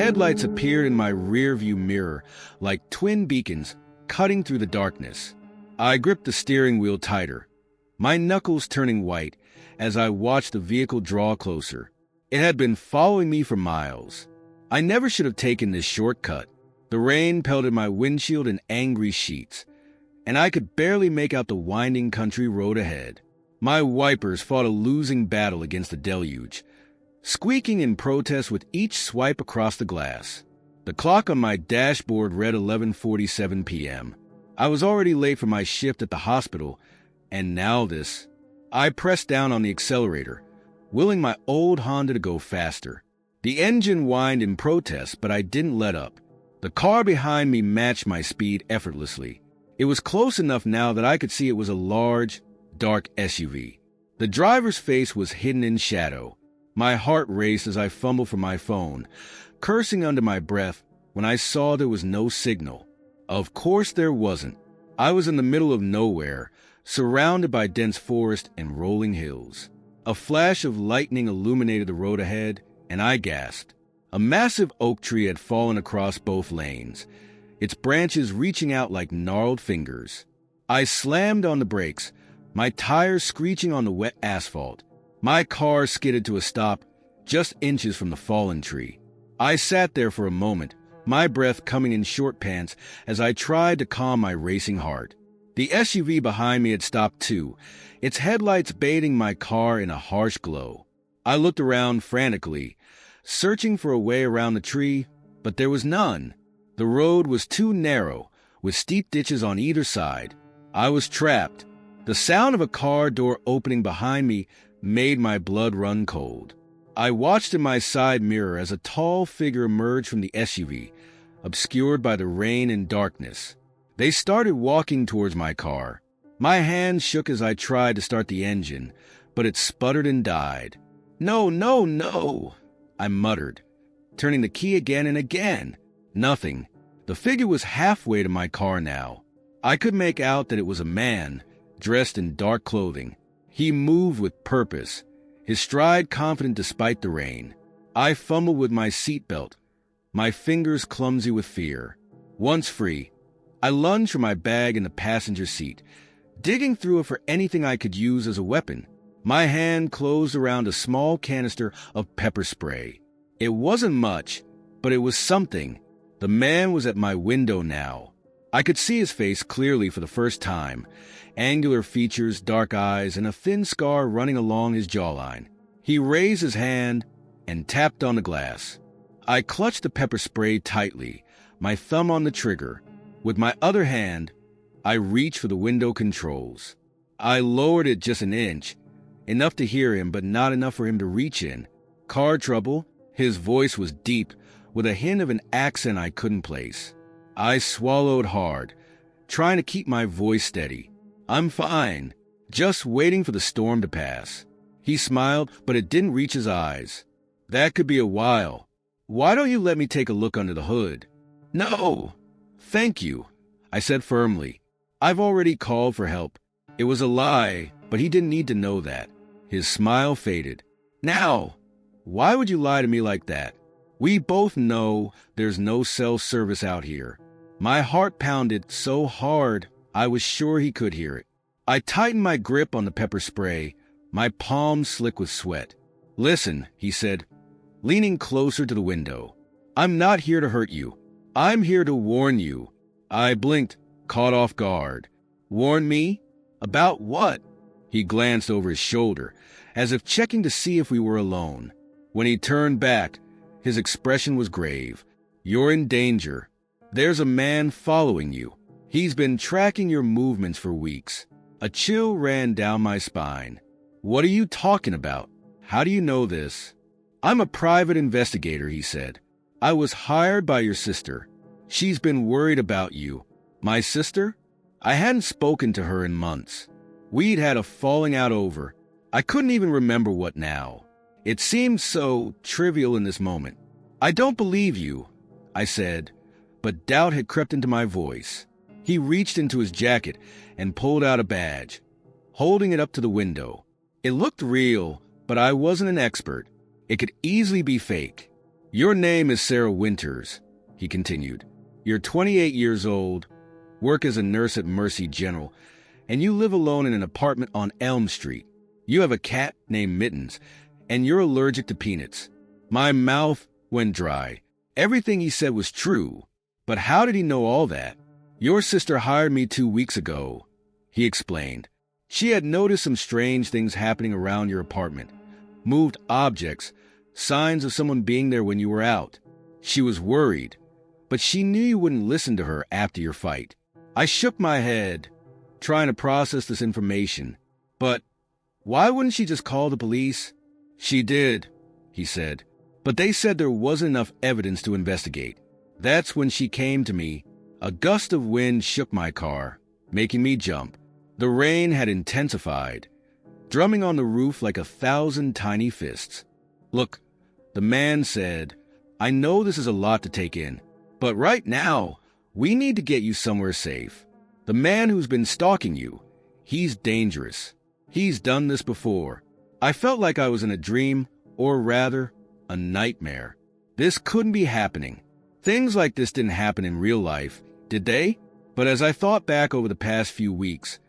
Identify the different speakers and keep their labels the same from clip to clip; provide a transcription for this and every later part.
Speaker 1: headlights appeared in my rearview mirror like twin beacons cutting through the darkness. I gripped the steering wheel tighter, my knuckles turning white as I watched the vehicle draw closer. It had been following me for miles. I never should have taken this shortcut. The rain pelted my windshield in angry sheets, and I could barely make out the winding country road ahead. My wipers fought a losing battle against the deluge, squeaking in protest with each swipe across the glass. The clock on my dashboard read 11:47 p.m. I was already late for my shift at the hospital, and now this. I pressed down on the accelerator, willing my old Honda to go faster. The engine whined in protest, but I didn't let up. The car behind me matched my speed effortlessly. It was close enough now that I could see it was a large, dark SUV. The driver's face was hidden in shadow. My heart raced as I fumbled for my phone, cursing under my breath when I saw there was no signal. Of course there wasn't. I was in the middle of nowhere, surrounded by dense forest and rolling hills. A flash of lightning illuminated the road ahead, and I gasped. A massive oak tree had fallen across both lanes, its branches reaching out like gnarled fingers. I slammed on the brakes, my tires screeching on the wet asphalt. My car skidded to a stop just inches from the fallen tree. I sat there for a moment, my breath coming in short pants as I tried to calm my racing heart. The SUV behind me had stopped too, its headlights bathing my car in a harsh glow. I looked around frantically, searching for a way around the tree, but there was none. The road was too narrow, with steep ditches on either side. I was trapped. The sound of a car door opening behind me made my blood run cold. I watched in my side mirror as a tall figure emerged from the SUV, obscured by the rain and darkness. They started walking towards my car. My hands shook as I tried to start the engine, but it sputtered and died. "No, no, no," I muttered, turning the key again and again. Nothing. The figure was halfway to my car now. I could make out that it was a man, dressed in dark clothing. He moved with purpose, his stride confident despite the rain. I fumbled with my seatbelt, my fingers clumsy with fear. Once free, I lunged for my bag in the passenger seat, digging through it for anything I could use as a weapon. My hand closed around a small canister of pepper spray. It wasn't much, but it was something. The man was at my window now. I could see his face clearly for the first time, angular features, dark eyes, and a thin scar running along his jawline. He raised his hand and tapped on the glass. I clutched the pepper spray tightly, my thumb on the trigger. With my other hand, I reached for the window controls. I lowered it just an inch, enough to hear him, but not enough for him to reach in. "Car trouble?" His voice was deep, with a hint of an accent I couldn't place. I swallowed hard, trying to keep my voice steady. "I'm fine, just waiting for the storm to pass." He smiled, but it didn't reach his eyes. "That could be a while. Why don't you let me take a look under the hood?" "No, thank you," I said firmly. "I've already called for help." It was a lie, but he didn't need to know that. His smile faded. "Now, why would you lie to me like that? We both know there's no cell service out here." My heart pounded so hard I was sure he could hear it. I tightened my grip on the pepper spray, my palms slick with sweat. "Listen," he said, leaning closer to the window. "I'm not here to hurt you. I'm here to warn you." I blinked, caught off guard. "Warn me? About what?" He glanced over his shoulder, as if checking to see if we were alone. When he turned back, his expression was grave. "You're in danger. There's a man following you. He's been tracking your movements for weeks." A chill ran down my spine. "What are you talking about? How do you know this?" "I'm a private investigator," he said. "I was hired by your sister. She's been worried about you." "My sister?" I hadn't spoken to her in months. We'd had a falling out over. I couldn't even remember what now. It seemed so trivial in this moment. "I don't believe you," I said, but doubt had crept into my voice. He reached into his jacket and pulled out a badge, holding it up to the window. It looked real, but I wasn't an expert. It could easily be fake. Your name is Sarah Winters, he continued. You're 28 years old, work as a nurse at Mercy General, and you live alone in an apartment on Elm Street. You have a cat named Mittens, and you're allergic to peanuts. My mouth went dry. Everything he said was true, but how did he know all that? Your sister hired me 2 weeks ago, he explained. She had noticed some strange things happening around your apartment. Moved objects, signs of someone being there when you were out. She was worried, but she knew you wouldn't listen to her after your fight. I shook my head, trying to process this information. But why wouldn't she just call the police? She did, he said, but they said there wasn't enough evidence to investigate. That's when she came to me. A gust of wind shook my car, making me jump. The rain had intensified, drumming on the roof like 1,000 tiny fists. Look, the man said, I know this is a lot to take in, but right now, we need to get you somewhere safe. The man who's been stalking you, he's dangerous. He's done this before. I felt like I was in a dream, or rather, a nightmare. This couldn't be happening. Things like this didn't happen in real life, did they? But as I thought back over the past few weeks,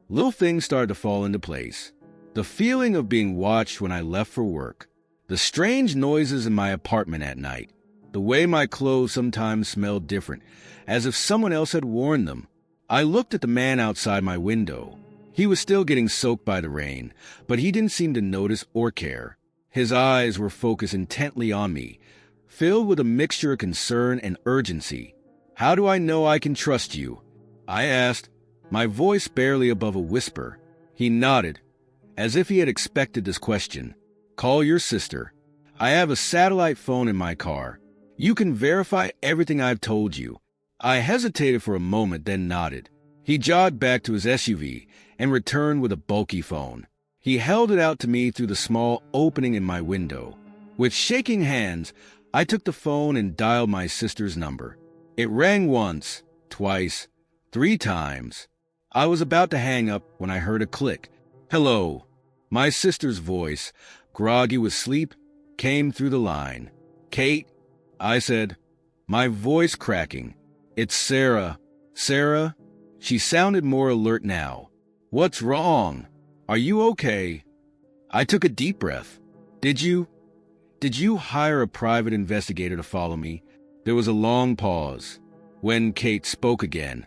Speaker 1: little things started to fall into place. The feeling of being watched when I left for work. The strange noises in my apartment at night. The way my clothes sometimes smelled different, as if someone else had worn them. I looked at the man outside my window. He was still getting soaked by the rain, but he didn't seem to notice or care. His eyes were focused intently on me, filled with a mixture of concern and urgency. How do I know I can trust you? I asked, my voice barely above a whisper. He nodded, as if he had expected this question. Call your sister. I have a satellite phone in my car. You can verify everything I've told you. I hesitated for a moment, then nodded. He jogged back to his SUV and returned with a bulky phone. He held it out to me through the small opening in my window. With shaking hands, I took the phone and dialed my sister's number. It rang once, twice, 3 times. I was about to hang up when I heard a click. Hello. My sister's voice, groggy with sleep, came through the line. Kate, I said, my voice cracking. It's Sarah. Sarah? She sounded more alert now. What's wrong? Are you okay? I took a deep breath. Did you hire a private investigator to follow me? There was a long pause. When Kate spoke again,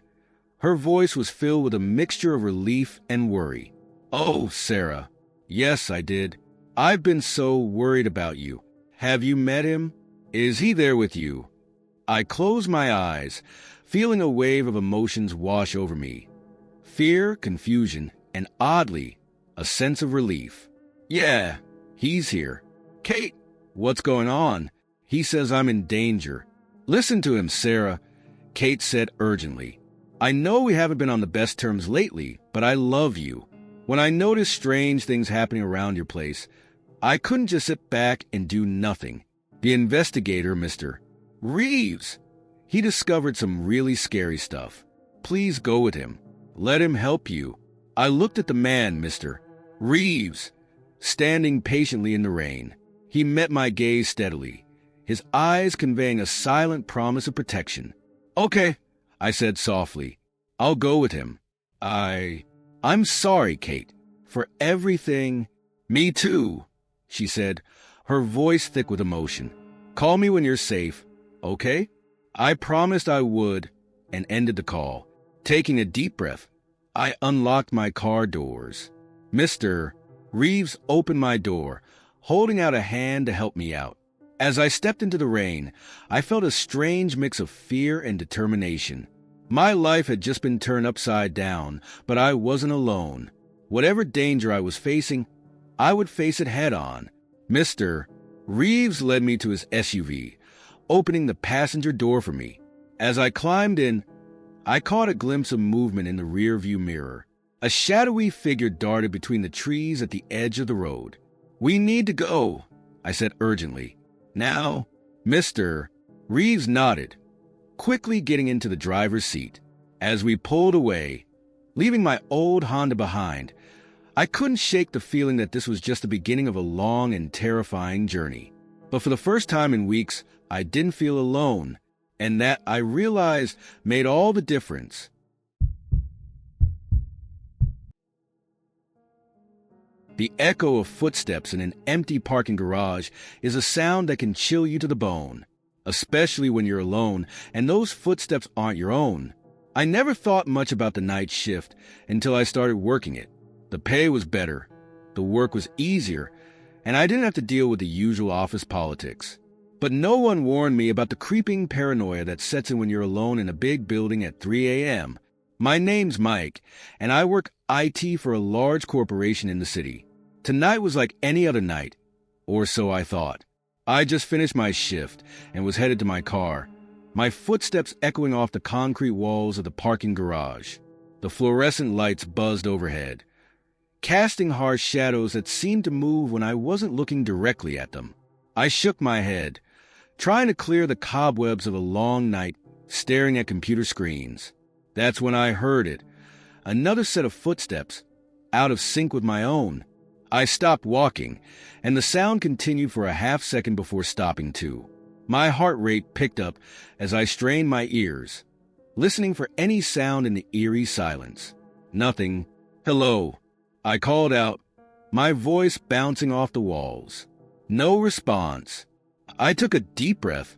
Speaker 1: her voice was filled with a mixture of relief and worry. Oh, Sarah. Yes, I did. I've been so worried about you. Have you met him? Is he there with you? I closed my eyes, feeling a wave of emotions wash over me. Fear, confusion, and oddly, a sense of relief. Yeah, he's here. Kate, what's going on? He says I'm in danger. Listen to him, Sarah, Kate said urgently. I know we haven't been on the best terms lately, but I love you. When I noticed strange things happening around your place, I couldn't just sit back and do nothing. The investigator, Mr. Reeves, he discovered some really scary stuff. Please go with him. Let him help you. I looked at the man, Mr. Reeves, standing patiently in the rain. He met my gaze steadily, his eyes conveying a silent promise of protection. Okay, I said softly. I'll go with him. I'm sorry, Kate, for everything. Me too, she said, her voice thick with emotion. Call me when you're safe, okay? I promised I would, and ended the call. Taking a deep breath, I unlocked my car doors. Mr. Reeves opened my door, holding out a hand to help me out. As I stepped into the rain, I felt a strange mix of fear and determination. My life had just been turned upside down, but I wasn't alone. Whatever danger I was facing, I would face it head on. Mr. Reeves led me to his SUV, opening the passenger door for me. As I climbed in, I caught a glimpse of movement in the rearview mirror. A shadowy figure darted between the trees at the edge of the road. We need to go, I said urgently. Now, Mr. Reeves nodded, quickly getting into the driver's seat. As we pulled away, leaving my old Honda behind, I couldn't shake the feeling that this was just the beginning of a long and terrifying journey. But for the first time in weeks, I didn't feel alone, and that I realized made all the difference. The echo of footsteps in an empty parking garage is a sound that can chill you to the bone, especially when you're alone and those footsteps aren't your own. I never thought much about the night shift until I started working it. The pay was better, the work was easier, and I didn't have to deal with the usual office politics. But no one warned me about the creeping paranoia that sets in when you're alone in a big building at 3 a.m. My name's Mike, and I work IT for a large corporation in the city. Tonight was like any other night, or so I thought. I just finished my shift and was headed to my car, my footsteps echoing off the concrete walls of the parking garage. The fluorescent lights buzzed overhead, casting harsh shadows that seemed to move when I wasn't looking directly at them. I shook my head, trying to clear the cobwebs of a long night staring at computer screens. That's when I heard it, another set of footsteps, out of sync with my own. I stopped walking, and the sound continued for a half second before stopping too. My heart rate picked up as I strained my ears, listening for any sound in the eerie silence. Nothing. "Hello," I called out, my voice bouncing off the walls. No response. I took a deep breath,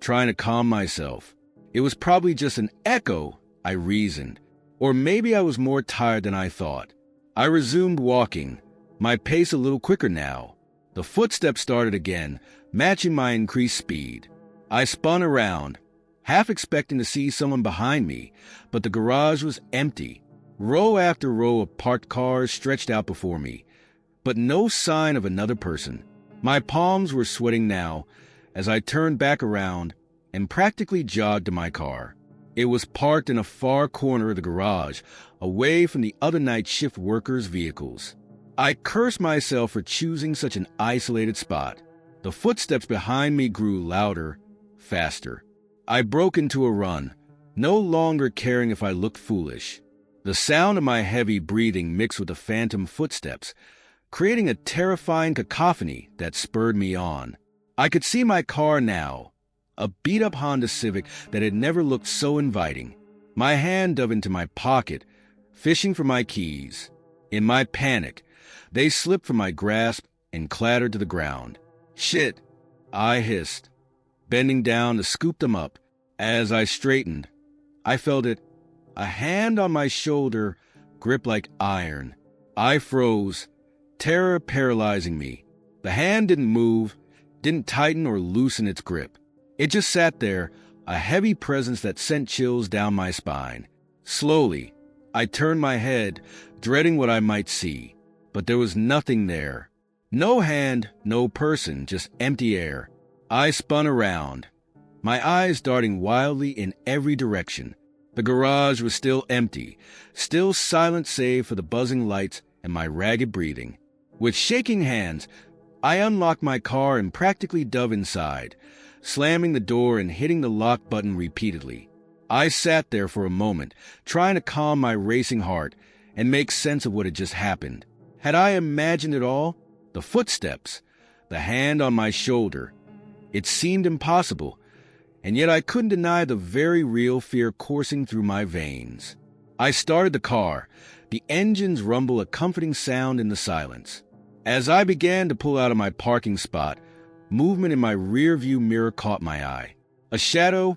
Speaker 1: trying to calm myself. It was probably just an echo, I reasoned, or maybe I was more tired than I thought. I resumed walking, my pace a little quicker now. The footsteps started again, matching my increased speed. I spun around, half expecting to see someone behind me, but the garage was empty. Row after row of parked cars stretched out before me, but no sign of another person. My palms were sweating now as I turned back around and practically jogged to my car. It was parked in a far corner of the garage, away from the other night shift workers' vehicles. I cursed myself for choosing such an isolated spot. The footsteps behind me grew louder, faster. I broke into a run, no longer caring if I looked foolish. The sound of my heavy breathing mixed with the phantom footsteps, creating a terrifying cacophony that spurred me on. I could see my car now, a beat-up Honda Civic that had never looked so inviting. My hand dove into my pocket, fishing for my keys. In my panic, they slipped from my grasp and clattered to the ground. "Shit," I hissed, bending down to scoop them up. As I straightened, I felt it, a hand on my shoulder, grip like iron. I froze, terror paralyzing me. The hand didn't move, didn't tighten or loosen its grip. It just sat there, a heavy presence that sent chills down my spine. Slowly, I turned my head, dreading what I might see. But there was nothing there. No hand, no person, just empty air. I spun around, my eyes darting wildly in every direction. The garage was still empty, still silent save for the buzzing lights and my ragged breathing. With shaking hands, I unlocked my car and practically dove inside, slamming the door and hitting the lock button repeatedly. I sat there for a moment, trying to calm my racing heart and make sense of what had just happened. Had I imagined it all? The footsteps, the hand on my shoulder. It seemed impossible, and yet I couldn't deny the very real fear coursing through my veins. I started the car, the engines rumble a comforting sound in the silence. As I began to pull out of my parking spot, movement in my rearview mirror caught my eye. A shadow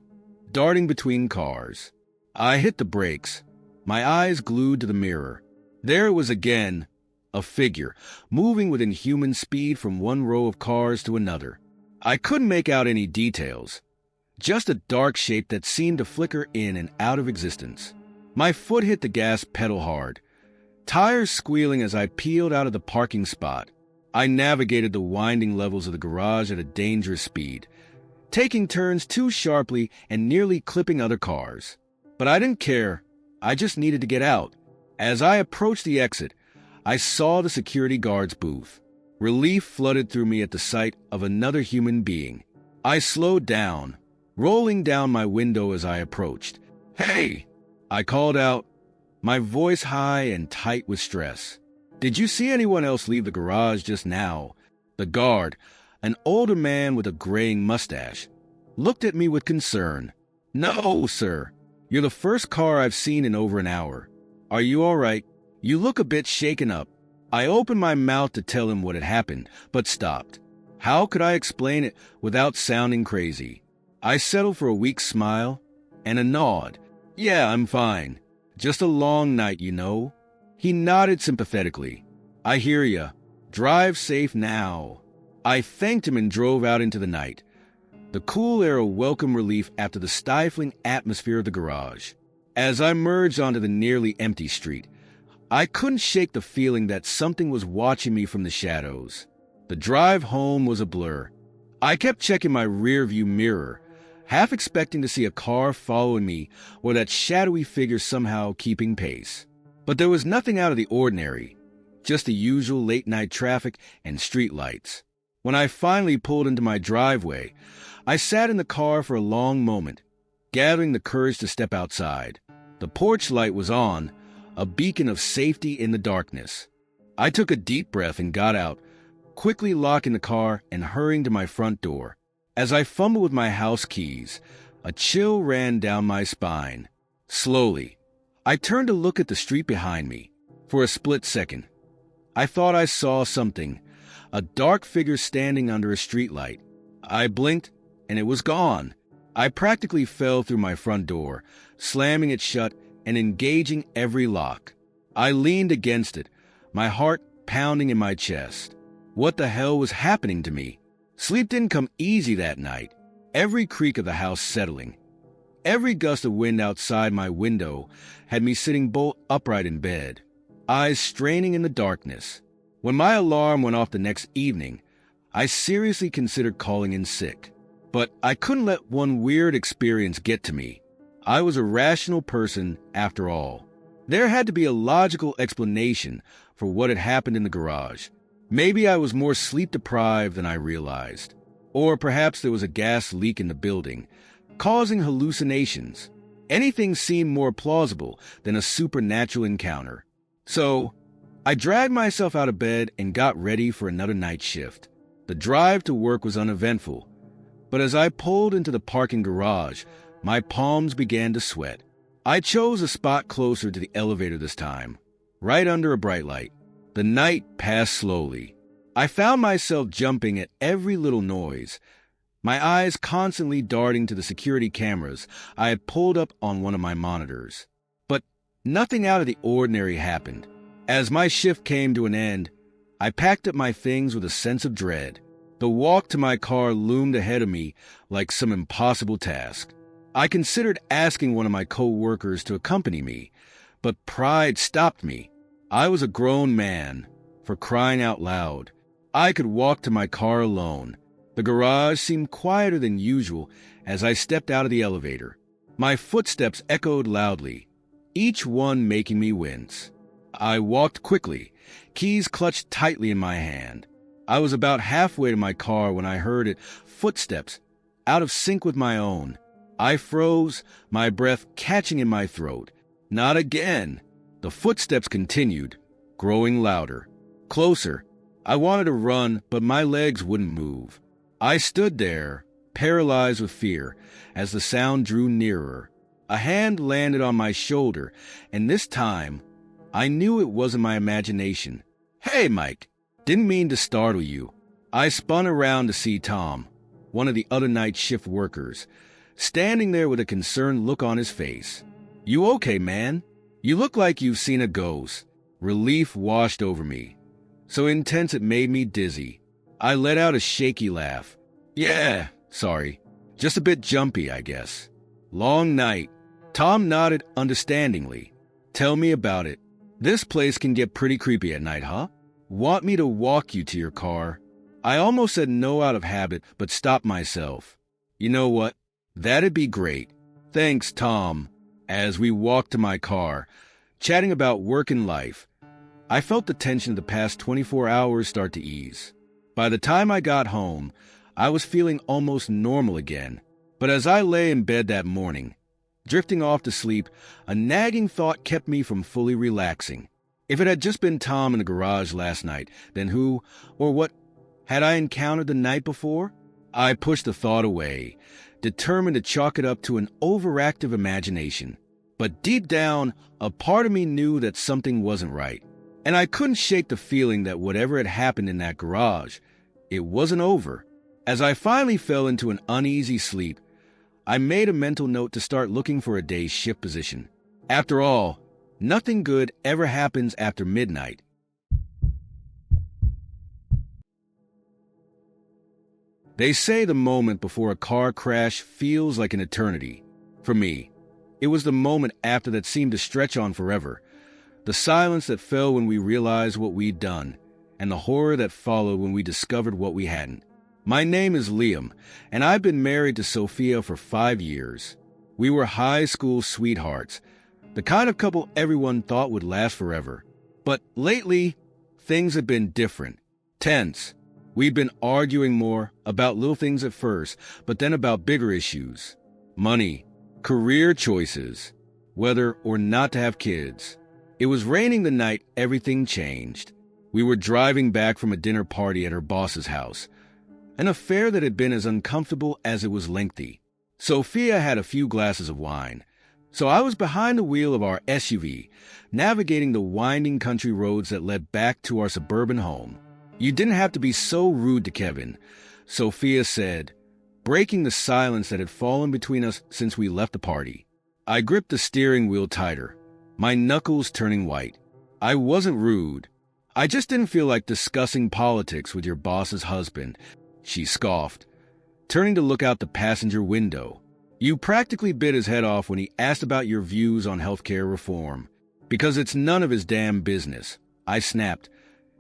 Speaker 1: darting between cars. I hit the brakes, my eyes glued to the mirror. There it was again, a figure, moving with inhuman speed from one row of cars to another. I couldn't make out any details, just a dark shape that seemed to flicker in and out of existence. My foot hit the gas pedal hard, tires squealing as I peeled out of the parking spot. I navigated the winding levels of the garage at a dangerous speed, taking turns too sharply and nearly clipping other cars. But I didn't care. I just needed to get out. As I approached the exit, I saw the security guard's booth. Relief flooded through me at the sight of another human being. I slowed down, rolling down my window as I approached. "Hey!" I called out, my voice high and tight with stress. "Did you see anyone else leave the garage just now?" The guard, An older man with a graying mustache looked at me with concern. "No, sir. You're the first car I've seen in over an hour. Are you all right? You look a bit shaken up." I opened my mouth to tell him what had happened, but stopped. How could I explain it without sounding crazy? I settled for a weak smile and a nod. "Yeah, I'm fine. Just a long night, you know." He nodded sympathetically. "I hear ya. Drive safe now." I thanked him and drove out into the night. The cool air a welcome relief after the stifling atmosphere of the garage. As I merged onto the nearly empty street, I couldn't shake the feeling that something was watching me from the shadows. The drive home was a blur. I kept checking my rearview mirror, half expecting to see a car following me or that shadowy figure somehow keeping pace. But there was nothing out of the ordinary, just the usual late-night traffic and street lights. When I finally pulled into my driveway, I sat in the car for a long moment, gathering the courage to step outside. The porch light was on, a beacon of safety in the darkness. I took a deep breath and got out, quickly locking the car and hurrying to my front door. As I fumbled with my house keys, a chill ran down my spine. Slowly, I turned to look at the street behind me. For a split second, I thought I saw something, a dark figure standing under a streetlight. I blinked, and it was gone. I practically fell through my front door, slamming it shut and engaging every lock. I leaned against it, my heart pounding in my chest. What the hell was happening to me? Sleep didn't come easy that night. Every creak of the house settling, every gust of wind outside my window had me sitting bolt upright in bed, eyes straining in the darkness. When my alarm went off the next evening, I seriously considered calling in sick. But I couldn't let one weird experience get to me. I was a rational person after all. There had to be a logical explanation for what had happened in the garage. Maybe I was more sleep-deprived than I realized. Or perhaps there was a gas leak in the building, causing hallucinations. Anything seemed more plausible than a supernatural encounter. So, I dragged myself out of bed and got ready for another night shift. The drive to work was uneventful, but as I pulled into the parking garage, my palms began to sweat. I chose a spot closer to the elevator this time, right under a bright light. The night passed slowly. I found myself jumping at every little noise, my eyes constantly darting to the security cameras I had pulled up on one of my monitors. But nothing out of the ordinary happened. As my shift came to an end, I packed up my things with a sense of dread. The walk to my car loomed ahead of me like some impossible task. I considered asking one of my co-workers to accompany me, but pride stopped me. I was a grown man, for crying out loud. I could walk to my car alone. The garage seemed quieter than usual as I stepped out of the elevator. My footsteps echoed loudly, each one making me wince. I walked quickly, keys clutched tightly in my hand. I was about halfway to my car when I heard it, footsteps, out of sync with my own. I froze, my breath catching in my throat. Not again. The footsteps continued, growing louder. Closer. I wanted to run, but my legs wouldn't move. I stood there, paralyzed with fear, as the sound drew nearer. A hand landed on my shoulder, and this time, I knew it wasn't my imagination. "Hey, Mike! Didn't mean to startle you." I spun around to see Tom, one of the other night shift workers, standing there with a concerned look on his face. "You okay, man? You look like you've seen a ghost." Relief washed over me, so intense it made me dizzy. I let out a shaky laugh. "Yeah, sorry. Just a bit jumpy, I guess." "Long night." Tom nodded understandingly. "Tell me about it. This place can get pretty creepy at night, huh? Want me to walk you to your car?" I almost said no out of habit, but stopped myself. "You know what? That'd be great. Thanks, Tom." As we walked to my car, chatting about work and life, I felt the tension of the past 24 hours start to ease. By the time I got home, I was feeling almost normal again. But as I lay in bed that morning, drifting off to sleep, a nagging thought kept me from fully relaxing. If it had just been Tom in the garage last night, then who or what had I encountered the night before? I pushed the thought away, determined to chalk it up to an overactive imagination. But deep down, a part of me knew that something wasn't right. And I couldn't shake the feeling that whatever had happened in that garage, it wasn't over. As I finally fell into an uneasy sleep, I made a mental note to start looking for a day's shift position. After all, nothing good ever happens after midnight. They say the moment before a car crash feels like an eternity. For me, it was the moment after that seemed to stretch on forever. The silence that fell when we realized what we'd done, and the horror that followed when we discovered what we hadn't. My name is Liam, and I've been married to Sophia for 5 years. We were high school sweethearts, the kind of couple everyone thought would last forever. But lately, things have been different, tense. We've been arguing more about little things at first, but then about bigger issues. Money, career choices, whether or not to have kids. It was raining the night everything changed. We were driving back from a dinner party at her boss's house, an affair that had been as uncomfortable as it was lengthy. Sophia had a few glasses of wine, so I was behind the wheel of our SUV, navigating the winding country roads that led back to our suburban home. "You didn't have to be so rude to Kevin," Sophia said, breaking the silence that had fallen between us since we left the party. I gripped the steering wheel tighter, my knuckles turning white. "I wasn't rude. I just didn't feel like discussing politics with your boss's husband," she scoffed, turning to look out the passenger window. "You practically bit his head off when he asked about your views on healthcare reform, because it's none of his damn business," I snapped,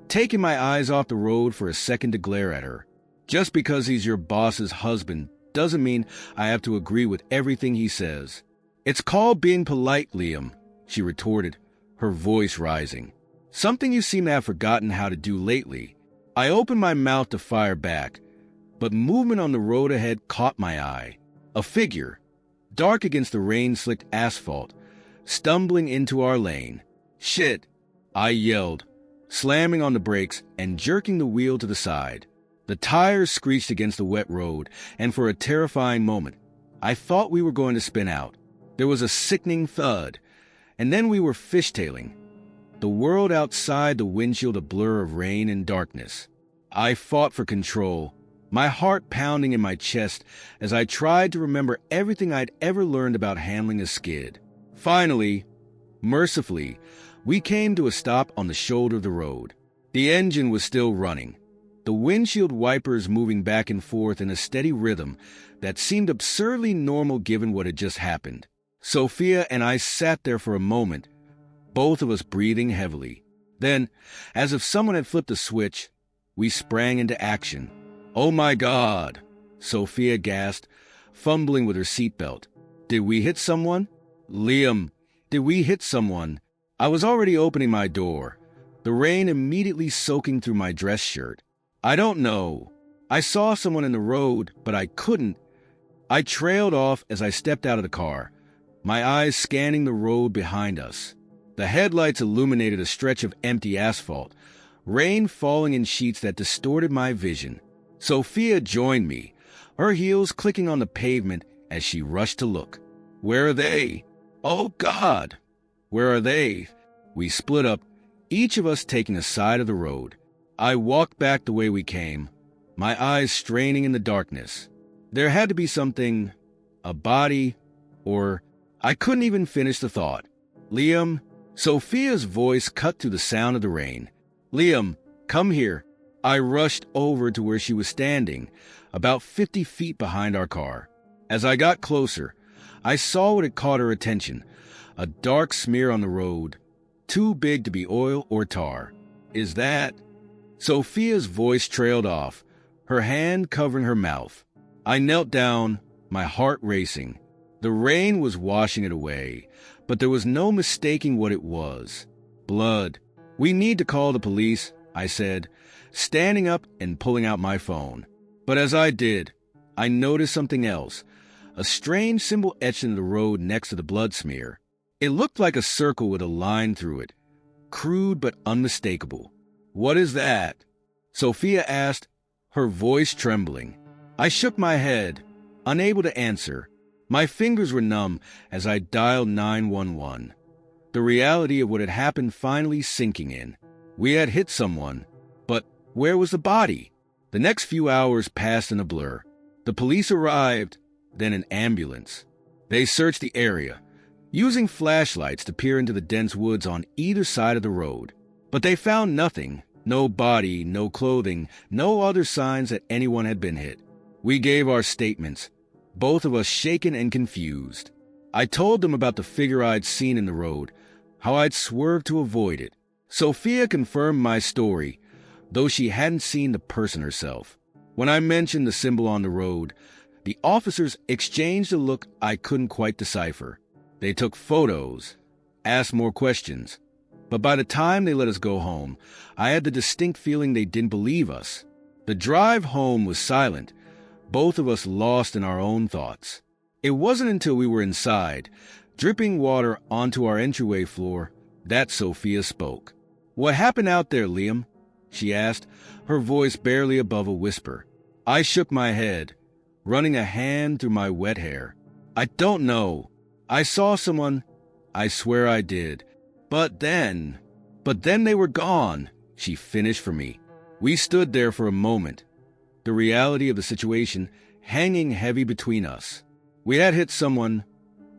Speaker 1: taking my eyes off the road for a second to glare at her. "Just because he's your boss's husband doesn't mean I have to agree with everything he says." "It's called being polite, Liam," she retorted, her voice rising. "Something you seem to have forgotten how to do lately." I opened my mouth to fire back, but movement on the road ahead caught my eye. A figure, dark against the rain-slicked asphalt, stumbling into our lane. "Shit!" I yelled, slamming on the brakes and jerking the wheel to the side. The tires screeched against the wet road, and for a terrifying moment, I thought we were going to spin out. There was a sickening thud, and then we were fishtailing, the world outside the windshield a blur of rain and darkness. I fought for control, my heart pounding in my chest as I tried to remember everything I'd ever learned about handling a skid. Finally, mercifully, we came to a stop on the shoulder of the road. The engine was still running, the windshield wipers moving back and forth in a steady rhythm that seemed absurdly normal given what had just happened. Sophia and I sat there for a moment, both of us breathing heavily. Then, as if someone had flipped a switch, we sprang into action. "Oh my God!" Sophia gasped, fumbling with her seatbelt. "Did we hit someone?" "Liam, did we hit someone?" I was already opening my door, the rain immediately soaking through my dress shirt. "I don't know. I saw someone in the road, but I couldn't." I trailed off as I stepped out of the car, my eyes scanning the road behind us. The headlights illuminated a stretch of empty asphalt, rain falling in sheets that distorted my vision. Sophia joined me, her heels clicking on the pavement as she rushed to look. "Where are they? Oh, God! Where are they?" We split up, each of us taking a side of the road. I walked back the way we came, my eyes straining in the darkness. There had to be something, a body, or I couldn't even finish the thought. "Liam," Sophia's voice cut through the sound of the rain. "Liam, come here." I rushed over to where she was standing, about 50 feet behind our car. As I got closer, I saw what had caught her attention, a dark smear on the road, too big to be oil or tar. "Is that—" Sophia's voice trailed off, her hand covering her mouth. I knelt down, my heart racing. The rain was washing it away, but there was no mistaking what it was. Blood. "We need to call the police," I said, standing up and pulling out my phone. But as I did, I noticed something else, a strange symbol etched into the road next to the blood smear. It looked like a circle with a line through it, crude but unmistakable. "What is that?" Sophia asked, her voice trembling. I shook my head, unable to answer. My fingers were numb as I dialed 911. The reality of what had happened finally sinking in. We had hit someone, but where was the body? The next few hours passed in a blur. The police arrived, then an ambulance. They searched the area, using flashlights to peer into the dense woods on either side of the road. But they found nothing, no body, no clothing, no other signs that anyone had been hit. We gave our statements, both of us shaken and confused. I told them about the figure I'd seen in the road, how I'd swerved to avoid it. Sophia confirmed my story, though she hadn't seen the person herself. When I mentioned the symbol on the road, the officers exchanged a look I couldn't quite decipher. They took photos, asked more questions, but by the time they let us go home, I had the distinct feeling they didn't believe us. The drive home was silent, both of us lost in our own thoughts. It wasn't until we were inside, dripping water onto our entryway floor, that Sophia spoke. "What happened out there, Liam?" she asked, her voice barely above a whisper. I shook my head, running a hand through my wet hair. "I don't know. I saw someone. I swear I did. But then they were gone," she finished for me. We stood there for a moment, the reality of the situation hanging heavy between us. We had hit someone.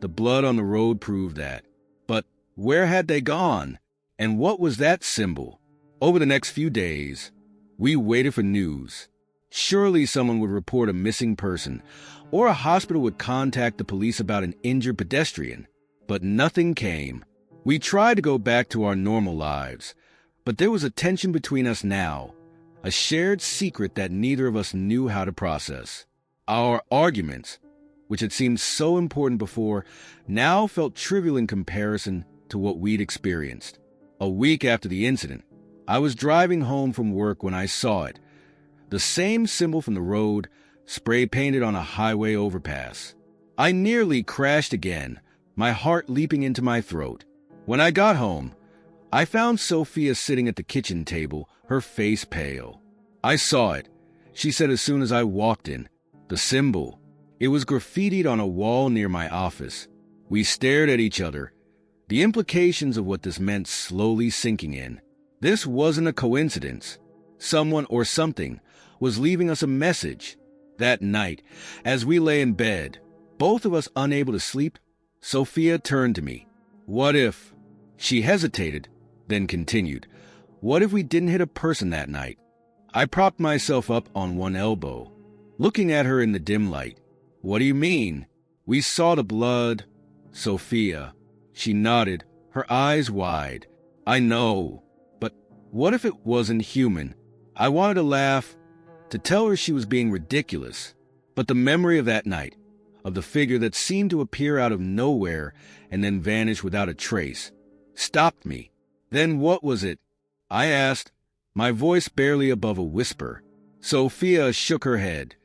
Speaker 1: The blood on the road proved that. But where had they gone? And what was that symbol? Over the next few days, we waited for news. Surely someone would report a missing person, or a hospital would contact the police about an injured pedestrian. But nothing came. We tried to go back to our normal lives, but there was a tension between us now, a shared secret that neither of us knew how to process. Our arguments, which had seemed so important before, now felt trivial in comparison to what we'd experienced. A week after the incident, I was driving home from work when I saw it. The same symbol from the road, spray-painted on a highway overpass. I nearly crashed again, my heart leaping into my throat. When I got home, I found Sophia sitting at the kitchen table, her face pale. "I saw it," she said as soon as I walked in. "The symbol. It was graffitied on a wall near my office." We stared at each other, the implications of what this meant slowly sinking in. This wasn't a coincidence. Someone or something was leaving us a message. That night, as we lay in bed, both of us unable to sleep, Sophia turned to me. "What if?" She hesitated, then continued. "What if we didn't hit a person that night?" I propped myself up on one elbow, looking at her in the dim light. "What do you mean?" "We saw the blood." "Sophia." She nodded, her eyes wide. "I know. But what if it wasn't human?" I wanted to laugh, to tell her she was being ridiculous. But the memory of that night, of the figure that seemed to appear out of nowhere and then vanish without a trace, stopped me. "Then what was it?" I asked, my voice barely above a whisper. Sophia shook her head,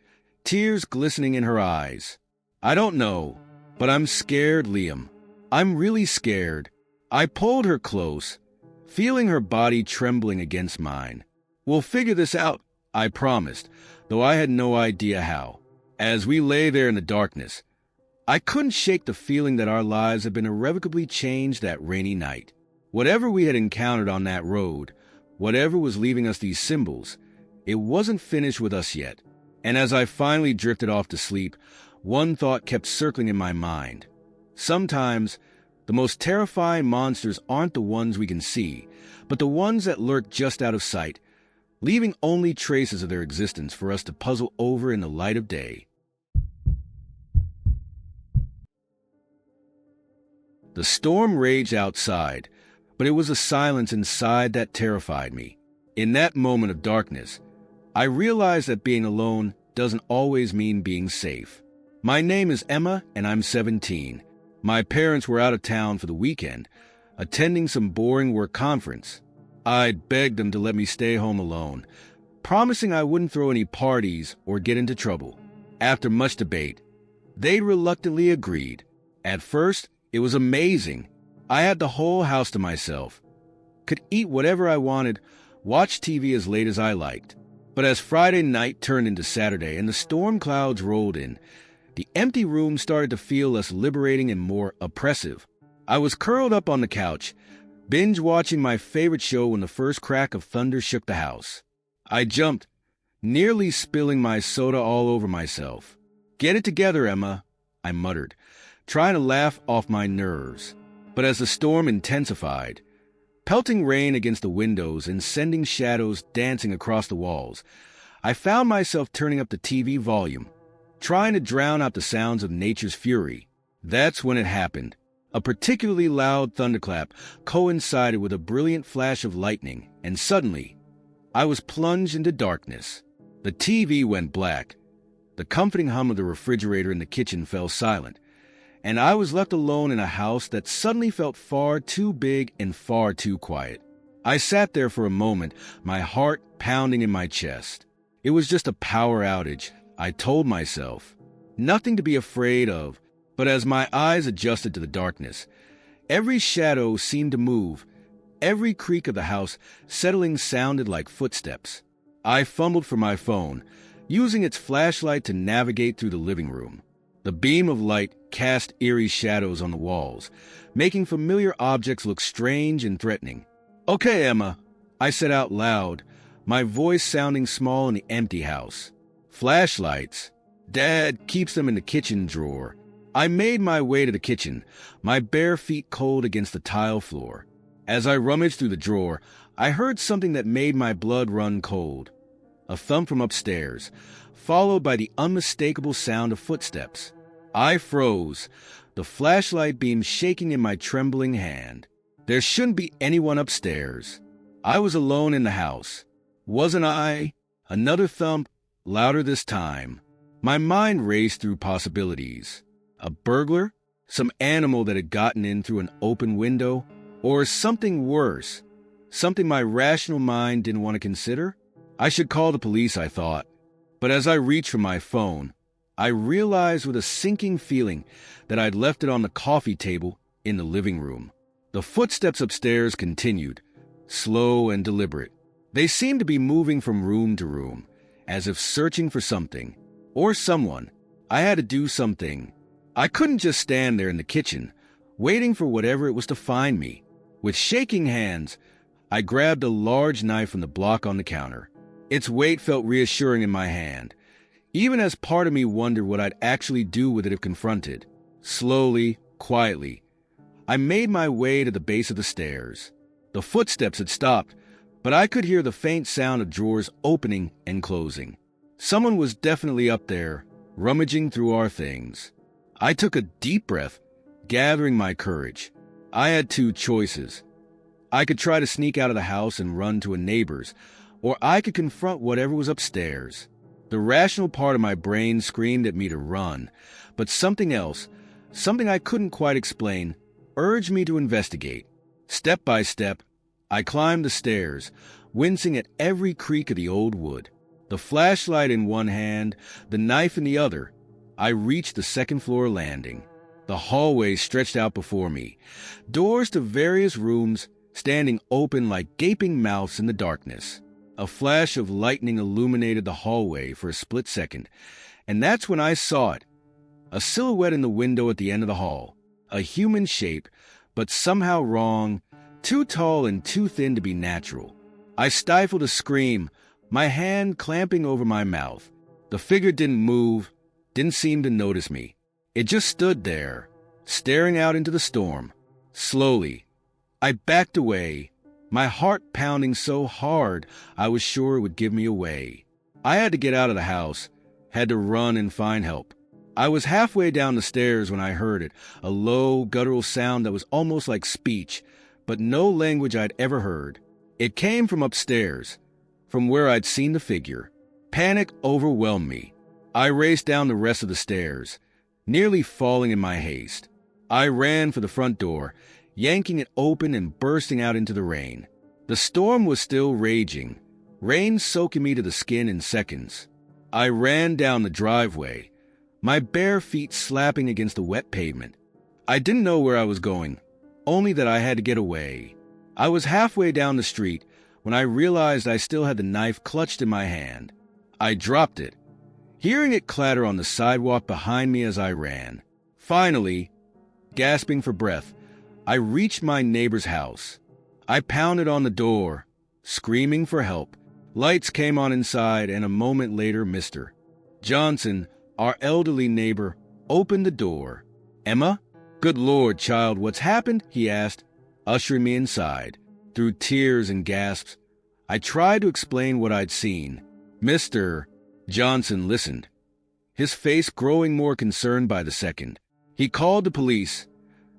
Speaker 1: tears glistening in her eyes. "I don't know, but I'm scared, Liam. I'm really scared." I pulled her close, feeling her body trembling against mine. "We'll figure this out," I promised, though I had no idea how. As we lay there in the darkness, I couldn't shake the feeling that our lives had been irrevocably changed that rainy night. Whatever we had encountered on that road, whatever was leaving us these symbols, it wasn't finished with us yet. And as I finally drifted off to sleep, one thought kept circling in my mind. Sometimes, the most terrifying monsters aren't the ones we can see, but the ones that lurk just out of sight, leaving only traces of their existence for us to puzzle over in the light of day. The storm raged outside, but it was the silence inside that terrified me. In that moment of darkness, I realized that being alone doesn't always mean being safe. My name is Emma, and I'm 17. My parents were out of town for the weekend, attending some boring work conference. I'd begged them to let me stay home alone, promising I wouldn't throw any parties or get into trouble. After much debate, they reluctantly agreed. At first, it was amazing. I had the whole house to myself, could eat whatever I wanted, watch TV as late as I liked. But as Friday night turned into Saturday and the storm clouds rolled in, the empty room started to feel less liberating and more oppressive. I was curled up on the couch, binge-watching my favorite show when the first crack of thunder shook the house. I jumped, nearly spilling my soda all over myself. "Get it together, Emma," I muttered, trying to laugh off my nerves. But as the storm intensified, pelting rain against the windows and sending shadows dancing across the walls, I found myself turning up the TV volume, trying to drown out the sounds of nature's fury. That's when it happened. A particularly loud thunderclap coincided with a brilliant flash of lightning, and suddenly, I was plunged into darkness. The TV went black. The comforting hum of the refrigerator in the kitchen fell silent, and I was left alone in a house that suddenly felt far too big and far too quiet. I sat there for a moment, my heart pounding in my chest. It was just a power outage, I told myself. Nothing to be afraid of. But as my eyes adjusted to the darkness, every shadow seemed to move. Every creak of the house settling sounded like footsteps. I fumbled for my phone, using its flashlight to navigate through the living room. The beam of light cast eerie shadows on the walls, making familiar objects look strange and threatening. "Okay, Emma," I said out loud, my voice sounding small in the empty house. "Flashlights? Dad keeps them in the kitchen drawer." I made my way to the kitchen, my bare feet cold against the tile floor. As I rummaged through the drawer, I heard something that made my blood run cold. A thump from upstairs, followed by the unmistakable sound of footsteps. I froze, the flashlight beam shaking in my trembling hand. There shouldn't be anyone upstairs. I was alone in the house. Wasn't I? Another thump, louder this time. My mind raced through possibilities. A burglar? Some animal that had gotten in through an open window? Or something worse? Something my rational mind didn't want to consider? I should call the police, I thought. But as I reached for my phone, I realized with a sinking feeling that I'd left it on the coffee table in the living room. The footsteps upstairs continued, slow and deliberate. They seemed to be moving from room to room, as if searching for something, or someone. I had to do something. I couldn't just stand there in the kitchen, waiting for whatever it was to find me. With shaking hands, I grabbed a large knife from the block on the counter. Its weight felt reassuring in my hand, even as part of me wondered what I'd actually do with it if confronted. Slowly, quietly, I made my way to the base of the stairs. The footsteps had stopped, but I could hear the faint sound of drawers opening and closing. Someone was definitely up there, rummaging through our things. I took a deep breath, gathering my courage. I had two choices. I could try to sneak out of the house and run to a neighbor's, or I could confront whatever was upstairs. The rational part of my brain screamed at me to run, but something else, something I couldn't quite explain, urged me to investigate. Step by step, I climbed the stairs, wincing at every creak of the old wood. The flashlight in one hand, the knife in the other, I reached the second-floor landing. The hallway stretched out before me, doors to various rooms standing open like gaping mouths in the darkness. A flash of lightning illuminated the hallway for a split second, and that's when I saw it. A silhouette in the window at the end of the hall. A human shape, but somehow wrong, too tall and too thin to be natural. I stifled a scream, my hand clamping over my mouth. The figure didn't move, didn't seem to notice me. It just stood there, staring out into the storm. Slowly, I backed away, my heart pounding so hard I was sure it would give me away. I had to get out of the house, had to run and find help. I was halfway down the stairs when I heard it, a low, guttural sound that was almost like speech, but no language I'd ever heard. It came from upstairs, from where I'd seen the figure. Panic overwhelmed me. I raced down the rest of the stairs, nearly falling in my haste. I ran for the front door, yanking it open and bursting out into the rain. The storm was still raging, rain soaking me to the skin in seconds. I ran down the driveway, my bare feet slapping against the wet pavement. I didn't know where I was going, only that I had to get away. I was halfway down the street when I realized I still had the knife clutched in my hand. I dropped it, hearing it clatter on the sidewalk behind me as I ran. Finally, gasping for breath, I reached my neighbor's house. I pounded on the door, screaming for help. Lights came on inside, and a moment later, Mr. Johnson, our elderly neighbor, opened the door. "Emma?" "Good Lord, child, what's happened?" he asked, ushering me inside. Through tears and gasps, I tried to explain what I'd seen. Mr. Johnson listened, his face growing more concerned by the second. He called the police,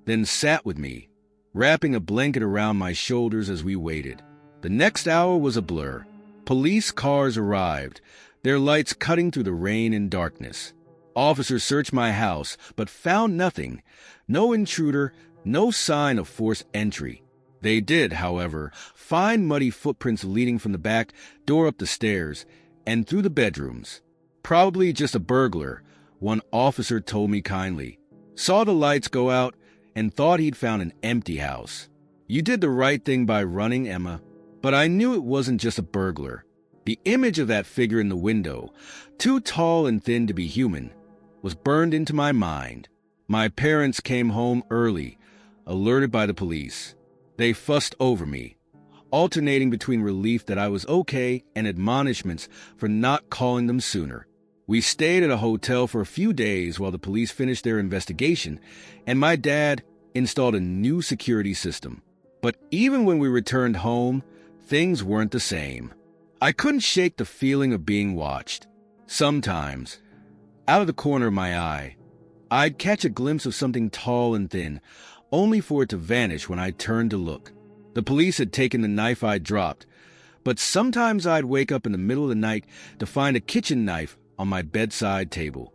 Speaker 1: then sat with me, wrapping a blanket around my shoulders as we waited. The next hour was a blur. Police cars arrived, their lights cutting through the rain and darkness. Officers searched my house, but found nothing. No intruder, no sign of forced entry. They did, however, find muddy footprints leading from the back door up the stairs and through the bedrooms. Probably just a burglar, one officer told me kindly. Saw the lights go out and thought he'd found an empty house. You did the right thing by running, Emma, but I knew it wasn't just a burglar. The image of that figure in the window, too tall and thin to be human, was burned into my mind. My parents came home early, alerted by the police. They fussed over me, alternating between relief that I was okay and admonishments for not calling them sooner. We stayed at a hotel for a few days while the police finished their investigation, and my dad installed a new security system. But even when we returned home, things weren't the same. I couldn't shake the feeling of being watched. Sometimes, out of the corner of my eye, I'd catch a glimpse of something tall and thin, only for it to vanish when I turned to look. The police had taken the knife I'd dropped, but sometimes I'd wake up in the middle of the night to find a kitchen knife on my bedside table,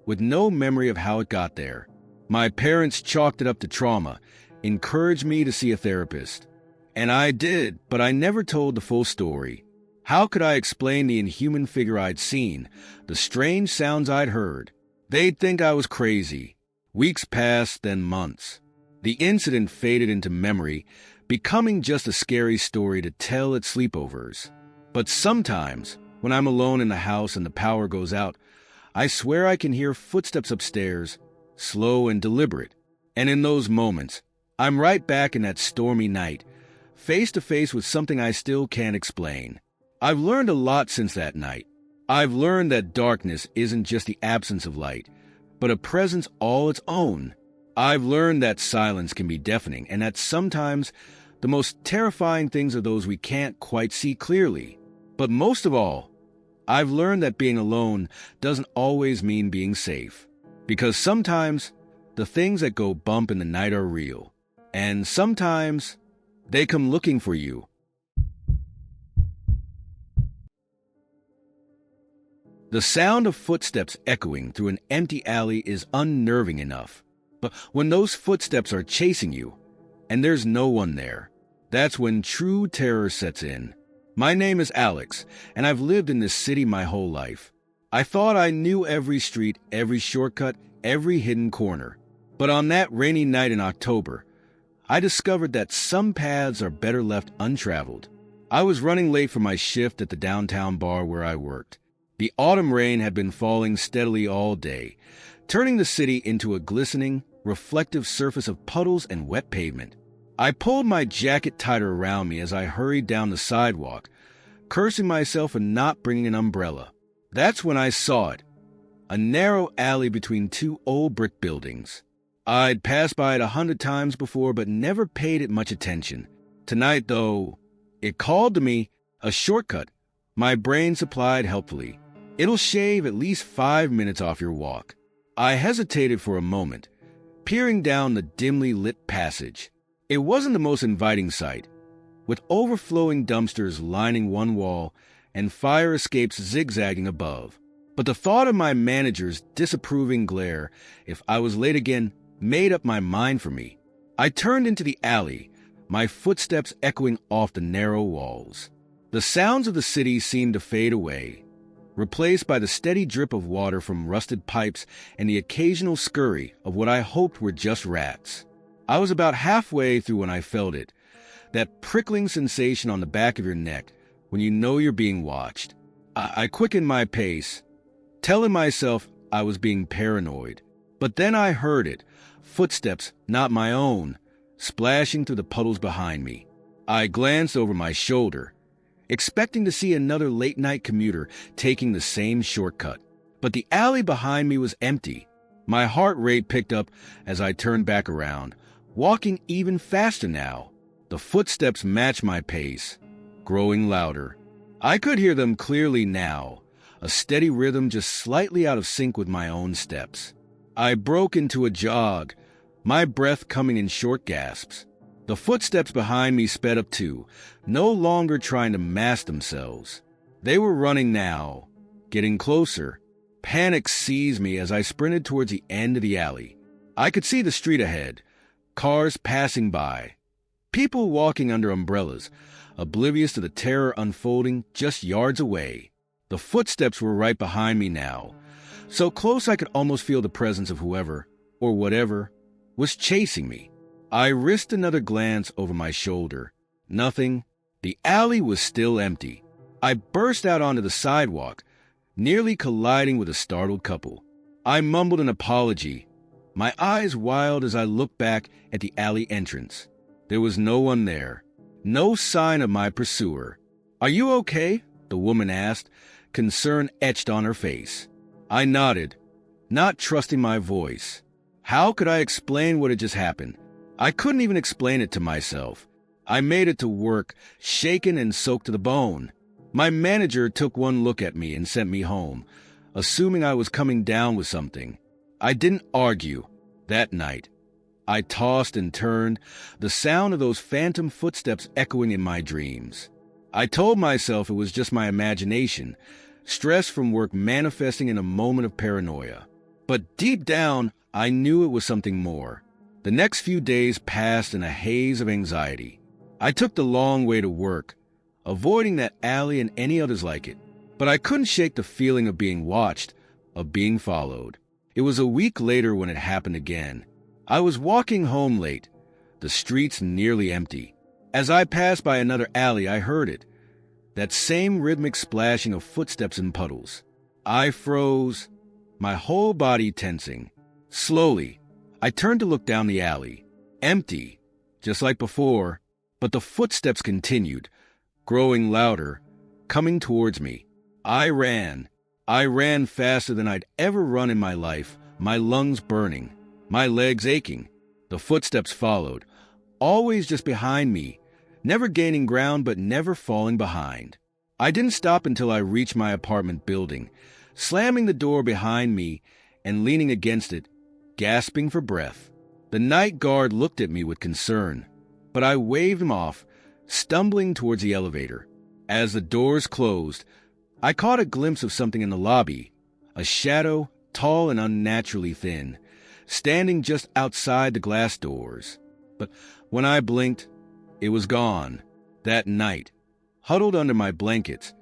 Speaker 1: with no memory of how it got there. My parents chalked it up to trauma, encouraged me to see a therapist. And I did, but I never told the full story. How could I explain the inhuman figure I'd seen, the strange sounds I'd heard? They'd think I was crazy. Weeks passed, then months. The incident faded into memory, becoming just a scary story to tell at sleepovers. But sometimes, when I'm alone in the house and the power goes out, I swear I can hear footsteps upstairs, slow and deliberate. And in those moments, I'm right back in that stormy night, face to face with something I still can't explain. I've learned a lot since that night. I've learned that darkness isn't just the absence of light, but a presence all its own. I've learned that silence can be deafening, and that sometimes the most terrifying things are those we can't quite see clearly. But most of all, I've learned that being alone doesn't always mean being safe, because sometimes the things that go bump in the night are real, and sometimes they come looking for you. The sound of footsteps echoing through an empty alley is unnerving enough. But when those footsteps are chasing you, and there's no one there, that's when true terror sets in. My name is Alex, and I've lived in this city my whole life. I thought I knew every street, every shortcut, every hidden corner. But on that rainy night in October, I discovered that some paths are better left untraveled. I was running late for my shift at the downtown bar where I worked. The autumn rain had been falling steadily all day, turning the city into a glistening, reflective surface of puddles and wet pavement. I pulled my jacket tighter around me as I hurried down the sidewalk, cursing myself for not bringing an umbrella. That's when I saw it, a narrow alley between two old brick buildings. I'd passed by it 100 times before, but never paid it much attention. Tonight, though, it called to me, a shortcut my brain supplied helpfully. It'll shave at least 5 minutes off your walk. I hesitated for a moment, peering down the dimly lit passage. It wasn't the most inviting sight, with overflowing dumpsters lining one wall and fire escapes zigzagging above. But the thought of my manager's disapproving glare if I was late again made up my mind for me. I turned into the alley, my footsteps echoing off the narrow walls. The sounds of the city seemed to fade away, replaced by the steady drip of water from rusted pipes and the occasional scurry of what I hoped were just rats. I was about halfway through when I felt it, that prickling sensation on the back of your neck when you know you're being watched. I quickened my pace, telling myself I was being paranoid. But then I heard it, footsteps not my own, splashing through the puddles behind me. I glanced over my shoulder, expecting to see another late-night commuter taking the same shortcut. But the alley behind me was empty. My heart rate picked up as I turned back around, walking even faster now. The footsteps matched my pace, growing louder. I could hear them clearly now, a steady rhythm just slightly out of sync with my own steps. I broke into a jog, my breath coming in short gasps. The footsteps behind me sped up too, no longer trying to mask themselves. They were running now, getting closer. Panic seized me as I sprinted towards the end of the alley. I could see the street ahead, cars passing by, people walking under umbrellas, oblivious to the terror unfolding just yards away. The footsteps were right behind me now, so close I could almost feel the presence of whoever, or whatever, was chasing me. I risked another glance over my shoulder. Nothing. The alley was still empty. I burst out onto the sidewalk, nearly colliding with a startled couple. I mumbled an apology, my eyes wild as I looked back at the alley entrance. There was no one there, no sign of my pursuer. "Are you okay?" the woman asked, concern etched on her face. I nodded, not trusting my voice. How could I explain what had just happened? I couldn't even explain it to myself. I made it to work, shaken and soaked to the bone. My manager took one look at me and sent me home, assuming I was coming down with something. I didn't argue. That night, I tossed and turned, the sound of those phantom footsteps echoing in my dreams. I told myself it was just my imagination, stress from work manifesting in a moment of paranoia. But deep down, I knew it was something more. The next few days passed in a haze of anxiety. I took the long way to work, avoiding that alley and any others like it. But I couldn't shake the feeling of being watched, of being followed. It was a week later when it happened again. I was walking home late, the streets nearly empty. As I passed by another alley, I heard it, that same rhythmic splashing of footsteps in puddles. I froze, my whole body tensing. Slowly, I turned to look down the alley. Empty, just like before, but the footsteps continued, growing louder, coming towards me. I ran faster than I'd ever run in my life, my lungs burning, my legs aching. The footsteps followed, always just behind me, never gaining ground but never falling behind. I didn't stop until I reached my apartment building, slamming the door behind me and leaning against it, gasping for breath. The night guard looked at me with concern, but I waved him off, stumbling towards the elevator. As the doors closed, I caught a glimpse of something in the lobby, a shadow, tall and unnaturally thin, standing just outside the glass doors. But when I blinked, it was gone. That night, huddled under my blankets,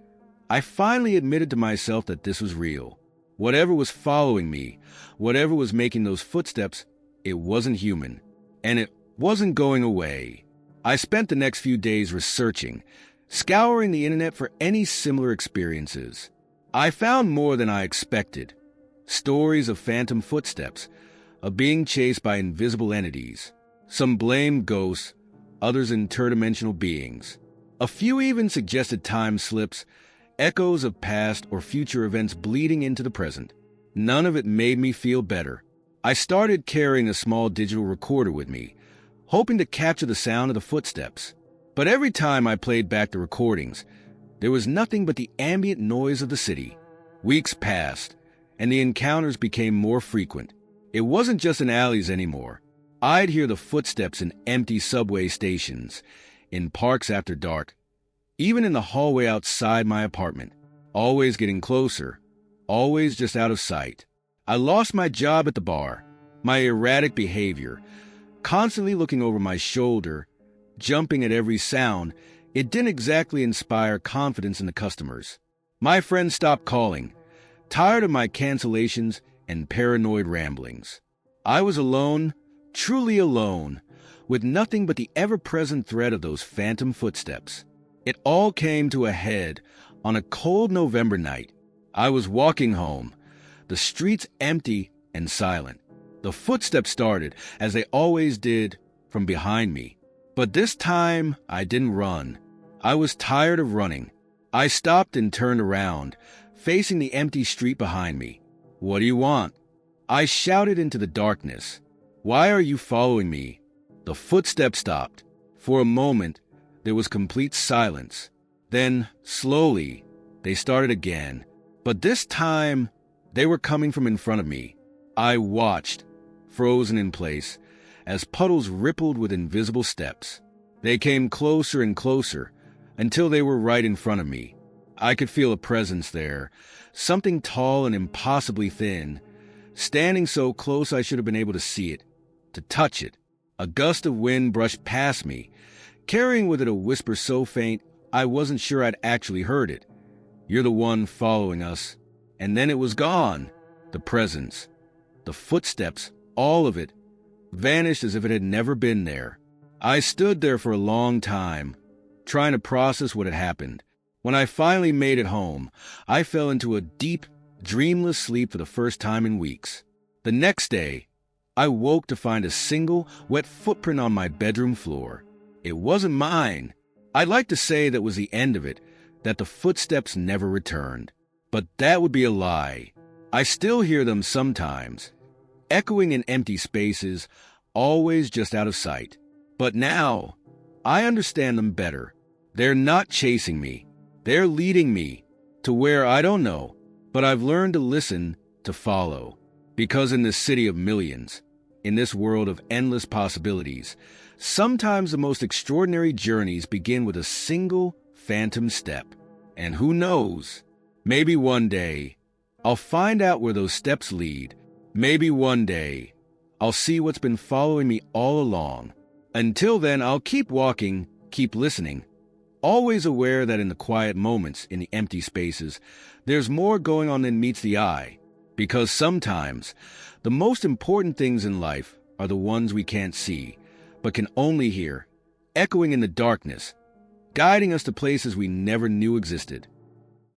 Speaker 1: I finally admitted to myself that this was real. Whatever was following me, whatever was making those footsteps, it wasn't human, and it wasn't going away. I spent the next few days researching, scouring the internet for any similar experiences. I found more than I expected. Stories of phantom footsteps, of being chased by invisible entities. Some blamed ghosts, others interdimensional beings. A few even suggested time slips, echoes of past or future events bleeding into the present. None of it made me feel better. I started carrying a small digital recorder with me, hoping to capture the sound of the footsteps. But every time I played back the recordings, there was nothing but the ambient noise of the city. Weeks passed, and the encounters became more frequent. It wasn't just in alleys anymore. I'd hear the footsteps in empty subway stations, in parks after dark, even in the hallway outside my apartment, always getting closer, always just out of sight. I lost my job at the bar, my erratic behavior, constantly looking over my shoulder, jumping at every sound. It didn't exactly inspire confidence in the customers. My friends stopped calling, tired of my cancellations and paranoid ramblings. I was alone, truly alone, with nothing but the ever-present threat of those phantom footsteps. It all came to a head on a cold November night. I was walking home, the streets empty and silent. The footsteps started, as they always did, from behind me. But this time, I didn't run. I was tired of running. I stopped and turned around, facing the empty street behind me. "What do you want?" I shouted into the darkness. "Why are you following me?" The footsteps stopped. For a moment, there was complete silence. Then, slowly, they started again. But this time, they were coming from in front of me. I watched, frozen in place, as puddles rippled with invisible steps. They came closer and closer, until they were right in front of me. I could feel a presence there, something tall and impossibly thin, standing so close I should have been able to see it, to touch it. A gust of wind brushed past me, carrying with it a whisper so faint I wasn't sure I'd actually heard it. "You're the one following us." And then it was gone. The presence, the footsteps, all of it, vanished as if it had never been there. I stood there for a long time, trying to process what had happened. When I finally made it home, I fell into a deep, dreamless sleep for the first time in weeks. The next day, I woke to find a single, wet footprint on my bedroom floor. It wasn't mine. I'd like to say that was the end of it, that the footsteps never returned. But that would be a lie. I still hear them sometimes, echoing in empty spaces, always just out of sight. But now, I understand them better. They're not chasing me. They're leading me to where I don't know, but I've learned to listen, to follow. Because in this city of millions, in this world of endless possibilities, sometimes the most extraordinary journeys begin with a single phantom step. And who knows? Maybe one day, I'll find out where those steps lead. Maybe one day, I'll see what's been following me all along. Until then, I'll keep walking, keep listening, always aware that in the quiet moments, in the empty spaces, there's more going on than meets the eye. Because sometimes, the most important things in life are the ones we can't see, but can only hear, echoing in the darkness, guiding us to places we never knew existed.